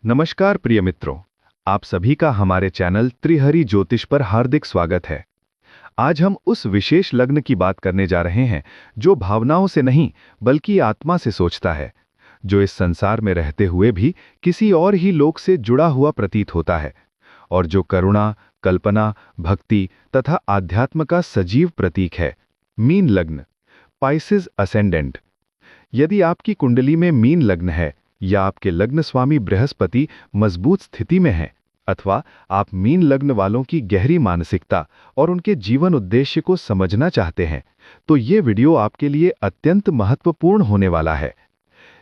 नमस्कार प्रिय मित्रों, आप सभी का हमारे चैनल त्रिहरि ज्योतिष पर हार्दिक स्वागत है। आज हम उस विशेष लग्न की बात करने जा रहे हैं जो भावनाओं से नहीं बल्कि आत्मा से सोचता है, जो इस संसार में रहते हुए भी किसी और ही लोक से जुड़ा हुआ प्रतीत होता है और जो करुणा, कल्पना, भक्ति तथा आध्यात्म का सजीव प्रतीक है। मीन लग्न, पाइसेस असेंडेंट। यदि आपकी कुंडली में मीन लग्न है या आपके लग्न स्वामी बृहस्पति मजबूत स्थिति में है, अथवा आप मीन लग्न वालों की गहरी मानसिकता और उनके जीवन उद्देश्य को समझना चाहते हैं, तो ये वीडियो आपके लिए अत्यंत महत्वपूर्ण होने वाला है।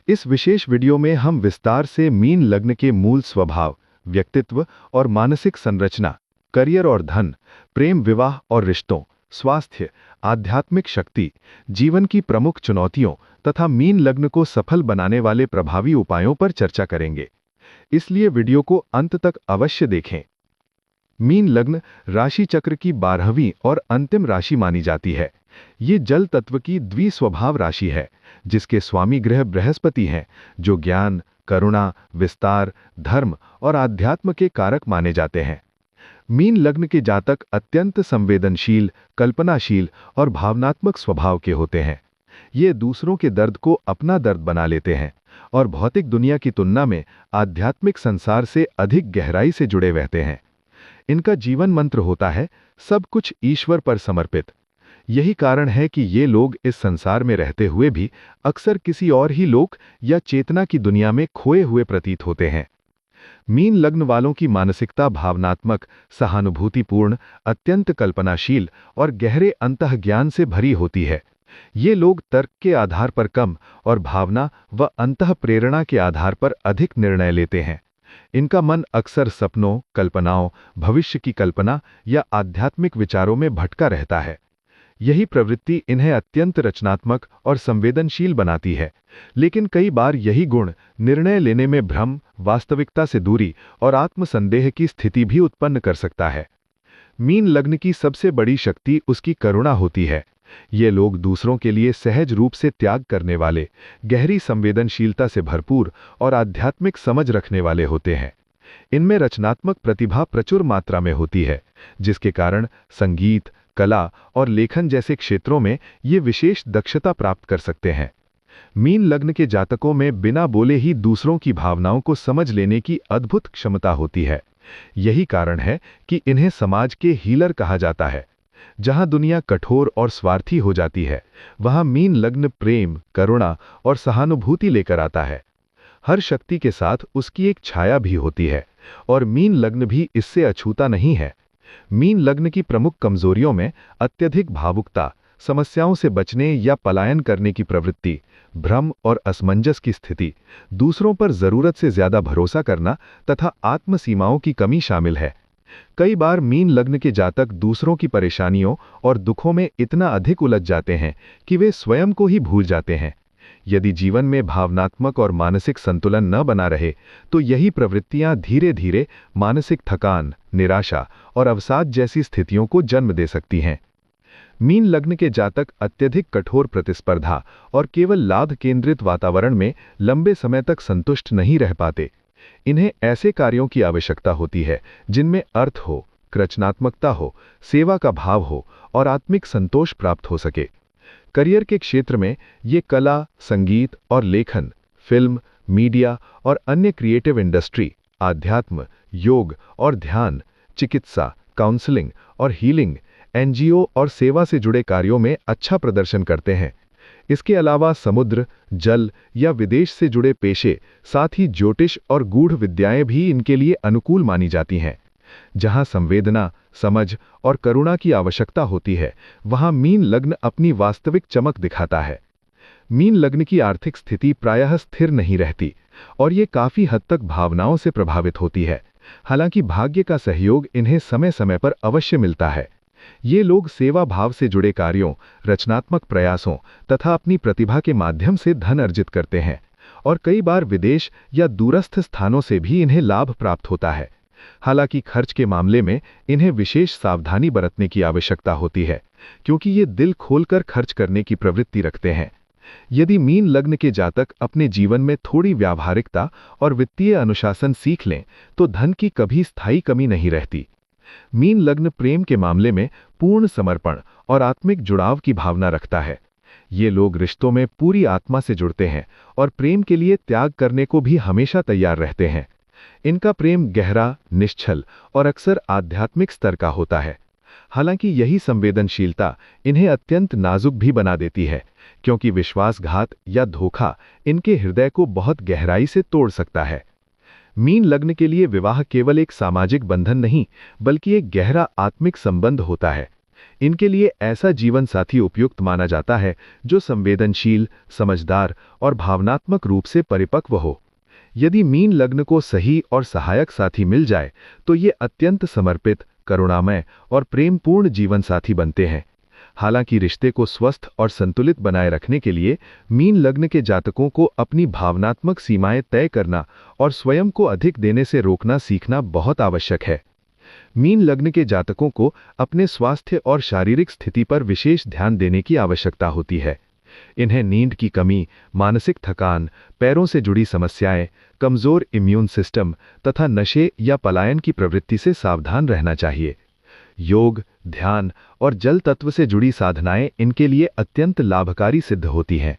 इस विशेष वीडियो में हम विस्तार से मीन लग्न के मूल स्वभाव, व्यक्तित्व और मानसिक संरचना, करियर और धन, प्रेम विवाह और रिश्तों, स्वास्थ्य, आध्यात्मिक शक्ति, जीवन की प्रमुख चुनौतियों तथा मीन लग्न को सफल बनाने वाले प्रभावी उपायों पर चर्चा करेंगे। इसलिए वीडियो को अंत तक अवश्य देखें। मीन लग्न राशि चक्र की 12वीं और अंतिम राशि मानी जाती है। ये जल तत्व की द्विस्वभाव राशि है, जिसके स्वामी ग्रह बृहस्पति हैं, जो ज्ञान, करुणा, विस्तार, धर्म और आध्यात्म के कारक माने जाते हैं। मीन लग्न के जातक अत्यंत संवेदनशील, कल्पनाशील और भावनात्मक स्वभाव के होते हैं। ये दूसरों के दर्द को अपना दर्द बना लेते हैं और भौतिक दुनिया की तुलना में आध्यात्मिक संसार से अधिक गहराई से जुड़े रहते हैं। इनका जीवन मंत्र होता है, सब कुछ ईश्वर पर समर्पित। यही कारण है कि ये लोग इस संसार में रहते हुए भी अक्सर किसी और ही लोक या चेतना की दुनिया में खोए हुए प्रतीत होते हैं। मीन लग्न वालों की मानसिकता भावनात्मक, सहानुभूतिपूर्ण, अत्यंत कल्पनाशील और गहरे अंतःज्ञान से भरी होती है। ये लोग तर्क के आधार पर कम और भावना व अंतः प्रेरणा के आधार पर अधिक निर्णय लेते हैं। इनका मन अक्सर सपनों, कल्पनाओं, भविष्य की कल्पना या आध्यात्मिक विचारों में भटका रहता है। यही प्रवृत्ति इन्हें अत्यंत रचनात्मक और संवेदनशील बनाती है, लेकिन कई बार यही गुण निर्णय लेने में भ्रम, वास्तविकता से दूरी और आत्मसंदेह की स्थिति भी उत्पन्न कर सकता है। मीन लग्न की सबसे बड़ी शक्ति उसकी करुणा होती है। ये लोग दूसरों के लिए सहज रूप से त्याग करने वाले, गहरी संवेदनशीलता से भरपूर और आध्यात्मिक समझ रखने वाले होते हैं। इनमें रचनात्मक प्रतिभा प्रचुर मात्रा में होती है, जिसके कारण संगीत, कला और लेखन जैसे क्षेत्रों में ये विशेष दक्षता प्राप्त कर सकते हैं। मीन लग्न के जातकों में बिना बोले ही दूसरों की भावनाओं को समझ लेने की अद्भुत क्षमता होती है। यही कारण है कि इन्हें समाज के हीलर कहा जाता है। जहां दुनिया कठोर और स्वार्थी हो जाती है, वहां मीन लग्न प्रेम, करुणा और सहानुभूति लेकर आता है। हर शक्ति के साथ उसकी एक छाया भी होती है और मीन लग्न भी इससे अछूता नहीं है। मीन लग्न की प्रमुख कमजोरियों में अत्यधिक भावुकता, समस्याओं से बचने या पलायन करने की प्रवृत्ति, भ्रम और असमंजस की स्थिति, दूसरों पर जरूरत से ज्यादा भरोसा करना तथा आत्म सीमाओं की कमी शामिल है। कई बार मीन लग्न के जातक दूसरों की परेशानियों और दुखों में इतना अधिक उलझ जाते हैं कि वे स्वयं को ही भूल जाते हैं। यदि जीवन में भावनात्मक और मानसिक संतुलन न बना रहे, तो यही प्रवृत्तियां धीरे धीरे मानसिक थकान, निराशा और अवसाद जैसी स्थितियों को जन्म दे सकती हैं। मीन लग्न के जातक अत्यधिक कठोर प्रतिस्पर्धा और केवल लाभ केंद्रित वातावरण में लंबे समय तक संतुष्ट नहीं रह पाते। इन्हें ऐसे कार्यों की आवश्यकता होती है जिनमें अर्थ हो, रचनात्मकता हो, सेवा का भाव हो और आत्मिक संतोष प्राप्त हो सके। करियर के क्षेत्र में ये कला, संगीत और लेखन, फिल्म, मीडिया और अन्य क्रिएटिव इंडस्ट्री, आध्यात्म, योग और ध्यान, चिकित्सा, काउंसलिंग और हीलिंग, एनजीओ और सेवा से जुड़े कार्यों में अच्छा प्रदर्शन करते हैं। इसके अलावा समुद्र, जल या विदेश से जुड़े पेशे, साथ ही ज्योतिष और गूढ़ विद्याएं भी इनके लिए अनुकूल मानी जाती हैं। जहां संवेदना, समझ और करुणा की आवश्यकता होती है, वहां मीन लग्न अपनी वास्तविक चमक दिखाता है। मीन लग्न की आर्थिक स्थिति प्रायः स्थिर नहीं रहती और ये काफी हद तक भावनाओं से प्रभावित होती है। हालांकि भाग्य का सहयोग इन्हें समय समय पर अवश्य मिलता है। ये लोग सेवा भाव से जुड़े कार्यों, रचनात्मक प्रयासों तथा अपनी प्रतिभा के माध्यम से धन अर्जित करते हैं और कई बार विदेश या दूरस्थ स्थानों से भी इन्हें लाभ प्राप्त होता है। हालांकि खर्च के मामले में इन्हें विशेष सावधानी बरतने की आवश्यकता होती है, क्योंकि ये दिल खोलकर खर्च करने की प्रवृत्ति रखते हैं। यदि मीन लग्न के जातक अपने जीवन में थोड़ी व्यावहारिकता और वित्तीय अनुशासन सीख लें तो धन की कभी स्थायी कमी नहीं रहती। मीन लग्न प्रेम के मामले में पूर्ण समर्पण और आत्मिक जुड़ाव की भावना रखता है। ये लोग रिश्तों में पूरी आत्मा से जुड़ते हैं और प्रेम के लिए त्याग करने को भी हमेशा तैयार रहते हैं। इनका प्रेम गहरा, निश्चल और अक्सर आध्यात्मिक स्तर का होता है। हालांकि यही संवेदनशीलता इन्हें अत्यंत नाजुक भी बना देती है, क्योंकि विश्वासघात या धोखा इनके हृदय को बहुत गहराई से तोड़ सकता है। मीन लग्न के लिए विवाह केवल एक सामाजिक बंधन नहीं, बल्कि एक गहरा आत्मिक संबंध होता है। इनके लिए ऐसा जीवन साथी उपयुक्त माना जाता है जो संवेदनशील, समझदार और भावनात्मक रूप से परिपक्व हो। यदि मीन लग्न को सही और सहायक साथी मिल जाए तो ये अत्यंत समर्पित, करुणामय और प्रेमपूर्ण जीवन साथी बनते हैं। हालांकि रिश्ते को स्वस्थ और संतुलित बनाए रखने के लिए मीन लग्न के जातकों को अपनी भावनात्मक सीमाएं तय करना और स्वयं को अधिक देने से रोकना सीखना बहुत आवश्यक है। मीन लग्न के जातकों को अपने स्वास्थ्य और शारीरिक स्थिति पर विशेष ध्यान देने की आवश्यकता होती है। इन्हें नींद की कमी, मानसिक थकान, पैरों से जुड़ी समस्याएं, कमजोर इम्यून सिस्टम तथा नशे या पलायन की प्रवृत्ति से सावधान रहना चाहिए। योग, ध्यान और जल तत्व से जुड़ी साधनाएं इनके लिए अत्यंत लाभकारी सिद्ध होती हैं।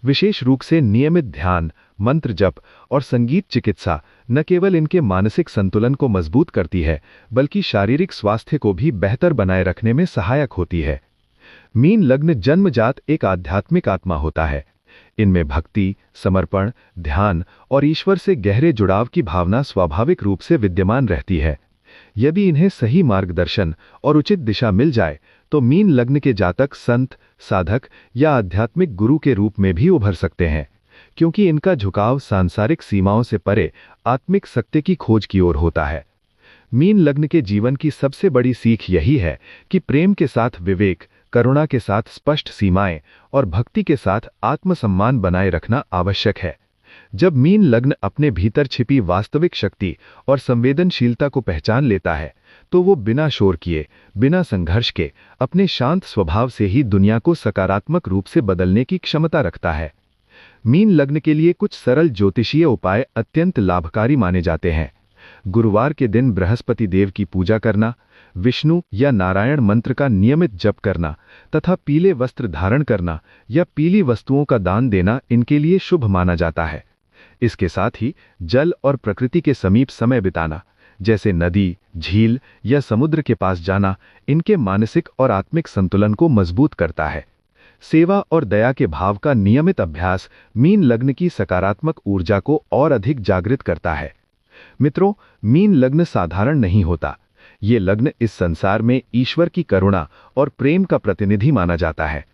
विशेष रूप से नियमित ध्यान, मंत्र जप और संगीत चिकित्सा न केवल इनके मानसिक संतुलन को मजबूत करती है, बल्कि शारीरिक स्वास्थ्य को भी बेहतर बनाए रखने में सहायक होती है। मीन लग्न जन्मजात एक आध्यात्मिक आत्मा होता है। इनमें भक्ति, समर्पण, ध्यान और ईश्वर से गहरे जुड़ाव की भावना स्वाभाविक रूप से विद्यमान रहती है। यदि इन्हें सही मार्गदर्शन और उचित दिशा मिल जाए तो मीन लग्न के जातक संत, साधक या आध्यात्मिक गुरु के रूप में भी उभर सकते हैं, क्योंकि इनका झुकाव सांसारिक सीमाओं से परे आत्मिक सत्य की खोज की ओर होता है। मीन लग्न के जीवन की सबसे बड़ी सीख यही है कि प्रेम के साथ विवेक, करुणा के साथ स्पष्ट सीमाएं और भक्ति के साथ आत्मसम्मान बनाए रखना आवश्यक है। जब मीन लग्न अपने भीतर छिपी वास्तविक शक्ति और संवेदनशीलता को पहचान लेता है तो वो बिना शोर किए, बिना संघर्ष के अपने शांत स्वभाव से ही दुनिया को सकारात्मक रूप से बदलने की क्षमता रखता है। मीन लग्न के लिए कुछ सरल ज्योतिषीय उपाय अत्यंत लाभकारी माने जाते हैं। गुरुवार के दिन बृहस्पति देव की पूजा करना, विष्णु या नारायण मंत्र का नियमित जप करना तथा पीले वस्त्र धारण करना या पीली वस्तुओं का दान देना इनके लिए शुभ माना जाता है। इसके साथ ही जल और प्रकृति के समीप समय बिताना, जैसे नदी, झील या समुद्र के पास जाना, इनके मानसिक और आत्मिक संतुलन को मजबूत करता है। सेवा और दया के भाव का नियमित अभ्यास मीन लग्न की सकारात्मक ऊर्जा को और अधिक जागृत करता है। मित्रों, मीन लग्न साधारण नहीं होता। ये लग्न इस संसार में ईश्वर की करुणा और प्रेम का प्रतिनिधि माना जाता है।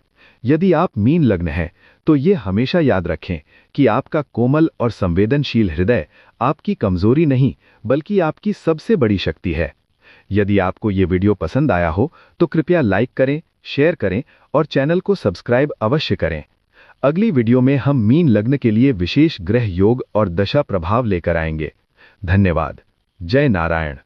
यदि आप मीन लग्न हैं तो ये हमेशा याद रखें कि आपका कोमल और संवेदनशील हृदय आपकी कमजोरी नहीं, बल्कि आपकी सबसे बड़ी शक्ति है। यदि आपको ये वीडियो पसंद आया हो तो कृपया लाइक करें, शेयर करें और चैनल को सब्सक्राइब अवश्य करें। अगली वीडियो में हम मीन लग्न के लिए विशेष ग्रह योग और दशा प्रभाव लेकर आएंगे। धन्यवाद। जय नारायण।